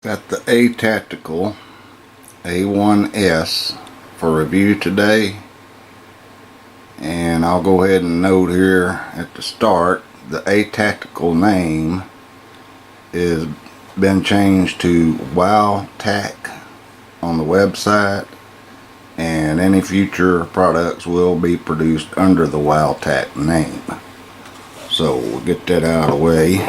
Got the Atactical A1S for review today, and I'll go ahead and note here at the start the Atactical name is been changed to WOWTAC on the website, and any future products will be produced under the WOWTAC name. So we'll get that out of the way,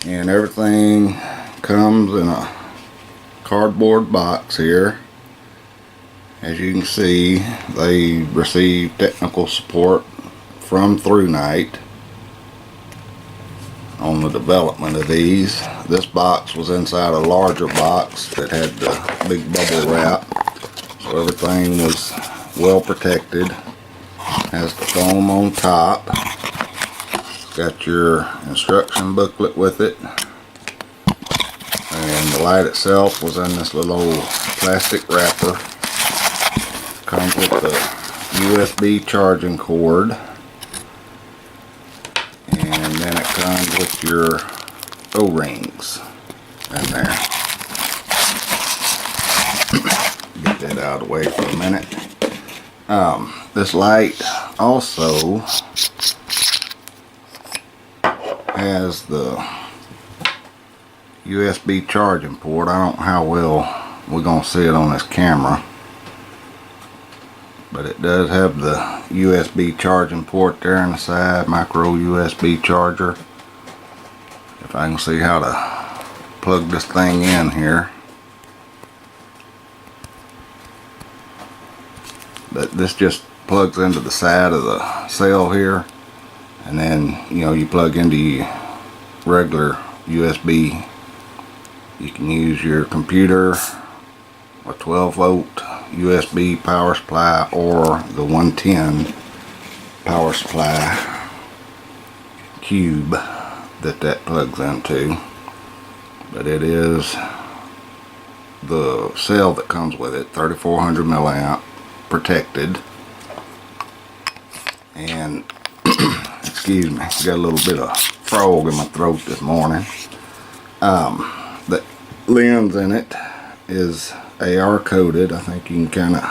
and everything comes in a cardboard box here. As you can see, they received technical support from ThruNite on the development of these. This box was inside a larger box that had the big bubble wrap, so everything was well protected. Has the foam on top. Got your instruction booklet with it. And the light itself was in this little old plastic wrapper. Comes with the USB charging cord. And then it comes with your O-rings in there. Get that out of the way for a minute. This light also has the USB charging port. I don't know how well we're going to see it on this camera, but it does have the USB charging port there on the side, micro USB charger. If I can see how to plug this thing in here. But this just plugs into the side of the cell here, and then you plug into your regular USB. You can use your computer, a 12-volt USB power supply, or the 110 power supply cube that plugs into. But it is the cell that comes with it, 3400 milliamp, protected. And excuse me, got a little bit of frog in my throat this morning. The lens in it is AR coated. I think you can kind of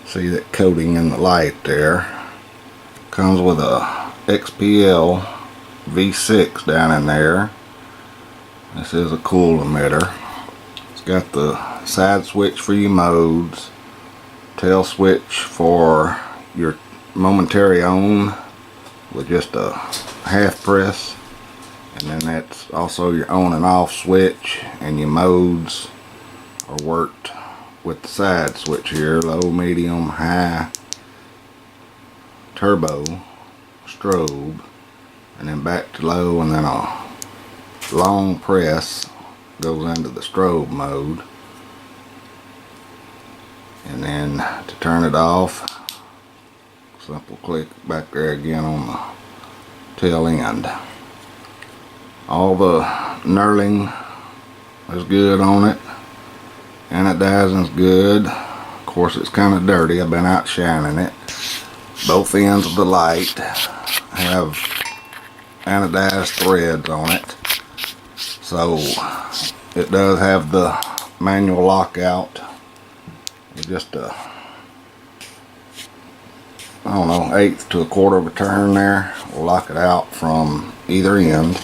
see that coating in the light there. Comes with a XPL V6 down in there. This is a cool emitter. It's got the side switch for your modes, tail switch for your momentary on with just a half press, and then that's also your on and off switch, and your modes are worked with the side switch here: low, medium, high, turbo, strobe, and then back to low, and then a long press goes into the strobe mode. And then to turn it off, simple click back there again on the tail end. All the knurling is good on it. Anodizing's good. Of course, it's kind of dirty. I've been out shining it. Both ends of the light have anodized threads on it. So it does have the manual lockout. It's just a, I don't know, 1/8 to 1/4 of a turn there will lock it out from either end.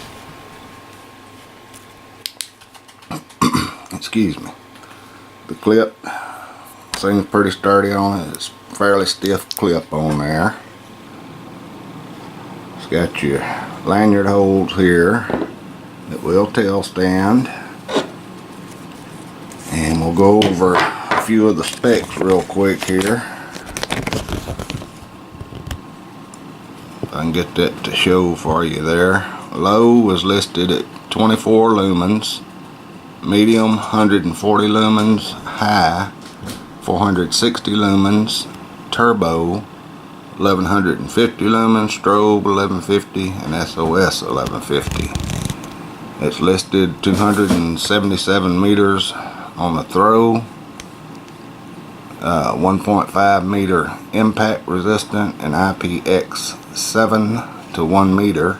Excuse me. The clip seems pretty sturdy on it. It's fairly stiff clip on there. It's got your lanyard holes here that will tail stand. And we'll go over a few of the specs real quick here. I can get that to show for you there. Low is listed at 24 lumens, medium 140 lumens, high 460 lumens, turbo 1150 lumens, strobe 1150, and SOS 1150. It's listed 277 meters on the throw, 1.5 meter impact resistant, and IPX7 to 1 meter.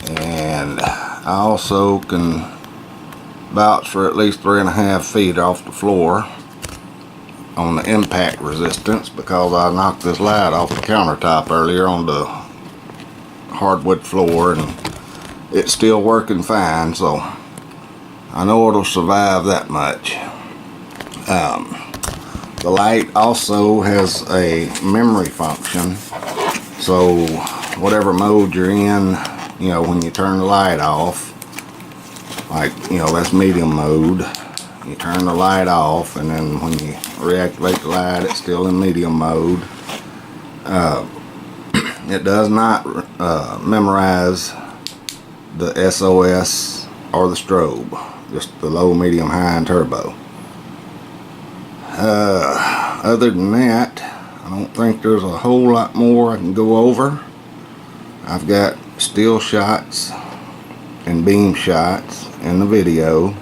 And I also can vouch for at least 3.5 feet off the floor on the impact resistance, because I knocked this light off the countertop earlier on the hardwood floor and it's still working fine, so I know it'll survive that much. The light also has a memory function, so whatever mode you're in, you know, when you turn the light off, like, you know, that's medium mode, you turn the light off, and then when you reactivate the light, it's still in medium mode. It does not memorize the SOS or the strobe, just the low, medium, high, and turbo. Other than that, I don't think there's a whole lot more I can go over. I've got still shots and beam shots in the video,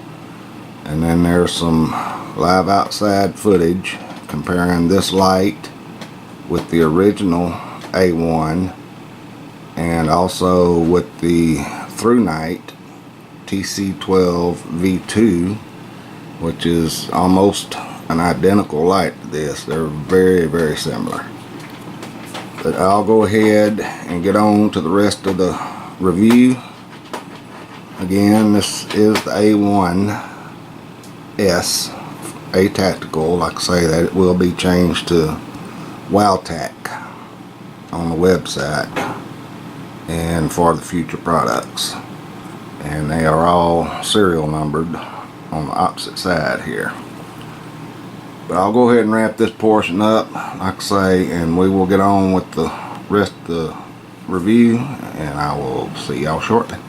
and then there's some live outside footage comparing this light with the original A1 and also with the through night TC12 V2, which is almost an identical light to this. They're very, very similar. But I'll go ahead and get on to the rest of the review. Again, this is the A1S Atactical. Like I say, that it will be changed to WOWTAC on the website and for the future products. And they are all serial numbered on the opposite side here. But I'll go ahead and wrap this portion up, like I say, and we will get on with the rest of the review, and I will see y'all shortly.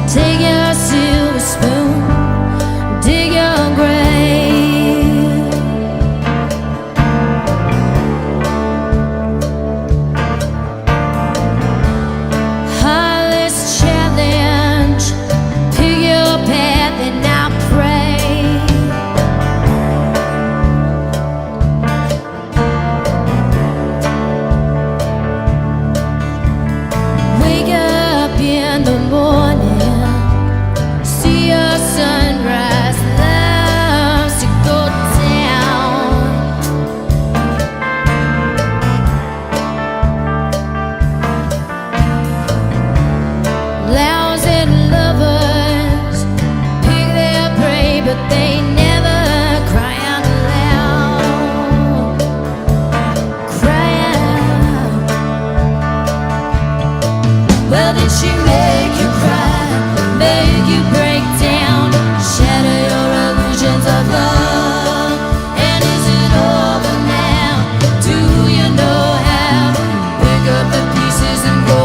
Take your silver spoon, dig your grave. Heartless challenge, pick your path and now pray. Wake up in the morning, sunrise loves to go down. Lousy lovers pick their prey, but they never cry out loud. Cry out. Well, did she make you cry? Make you break down, shatter your illusions of love? And is it over now? Do you know how? Pick up the pieces and go.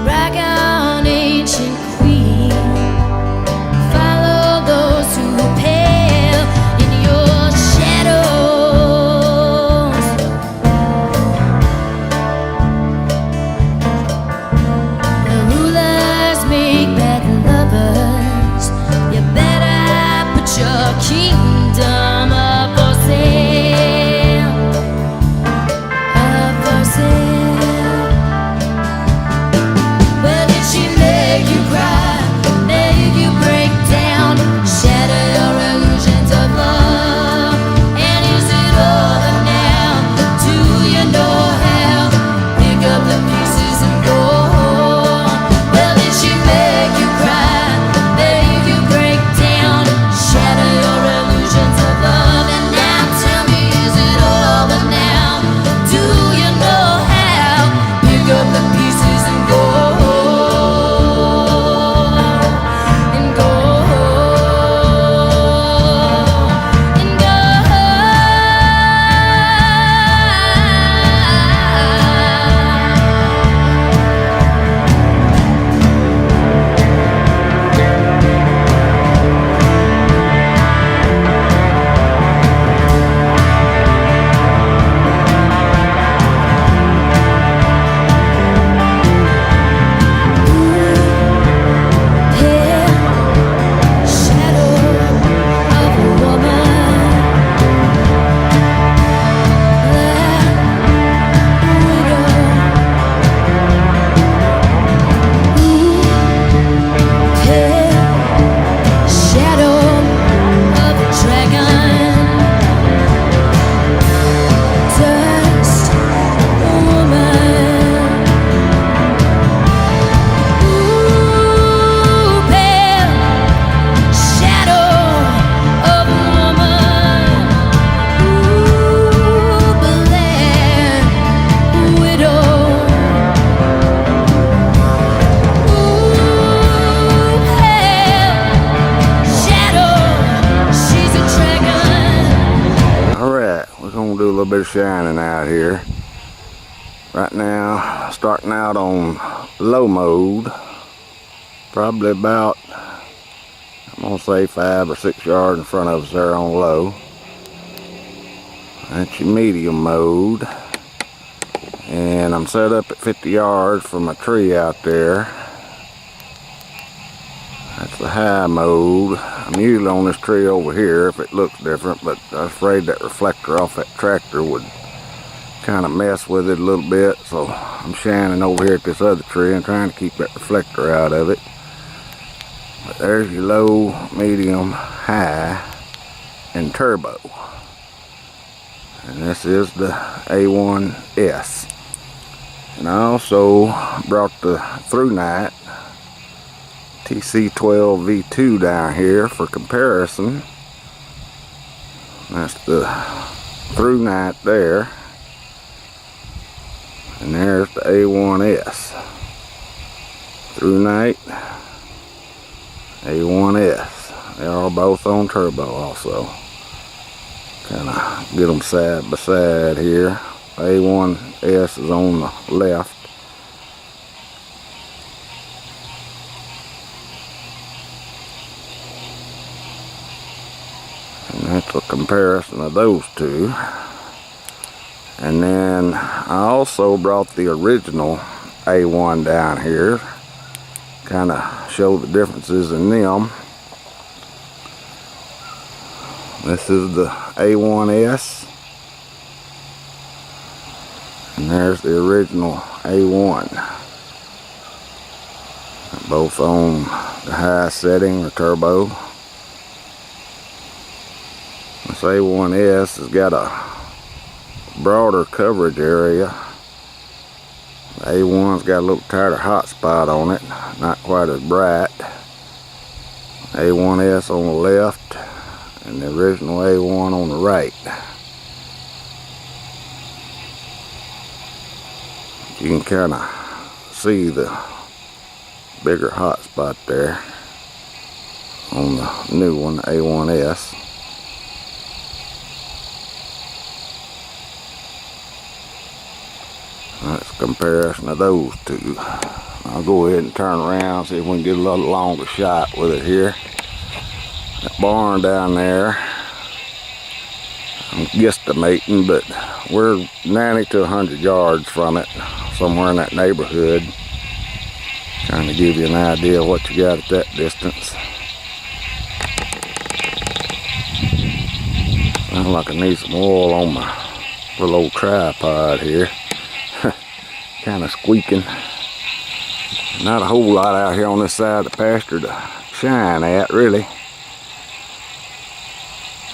Rock on, ancient queen, shining out here. Right now, starting out on low mode. Probably about, I'm gonna say 5 or 6 yards in front of us there on low. That's your medium mode. And I'm set up at 50 yards from a tree out there. That's the high mode. I'm usually on this tree over here if it looks different, but I was afraid that reflector off that tractor would kind of mess with it a little bit, so I'm shining over here at this other tree and trying to keep that reflector out of it. But there's your low, medium, high, and turbo. And this is the A1S. And I also brought the through night TC12 V2 down here for comparison. That's the through night there. And there's the A1S. Through night, A1S. They are both on turbo also. Kind of get them side by side here. A1S is on the left. And that's a comparison of those two. And then I also brought the original A1 down here. Kind of show the differences in them. This is the A1S. And there's the original A1. Both on the high setting, the turbo. This A1S has got a broader coverage area. The A1's got a little tighter hot spot on it, not quite as bright. A1S on the left and the original A1 on the right. You can kind of see the bigger hot spot there on the new one, A1S. That's a comparison of those two. I'll go ahead and turn around, see if we can get a little longer shot with it here. That barn down there, I'm guesstimating, but we're 90 to 100 yards from it, somewhere in that neighborhood. Trying to give you an idea of what you got at that distance. Sounds like I need some oil on my little old tripod here. Kind of squeaking. Not a whole lot out here on this side of the pasture to shine at, really.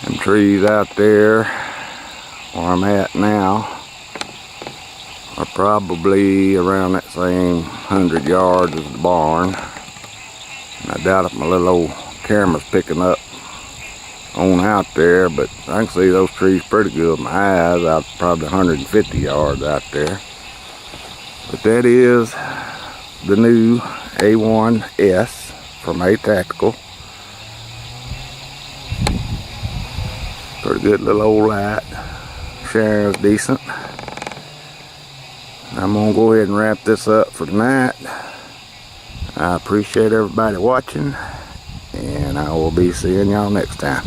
Them trees out there where I'm at now are probably around that same 100 yards as the barn. And I doubt if my little old camera's picking up on out there, but I can see those trees pretty good with my eyes out probably 150 yards out there. But that is the new A1S from Atactical. Pretty good little old light. Sharing's decent. I'm gonna go ahead and wrap this up for tonight. I appreciate everybody watching, and I will be seeing y'all next time.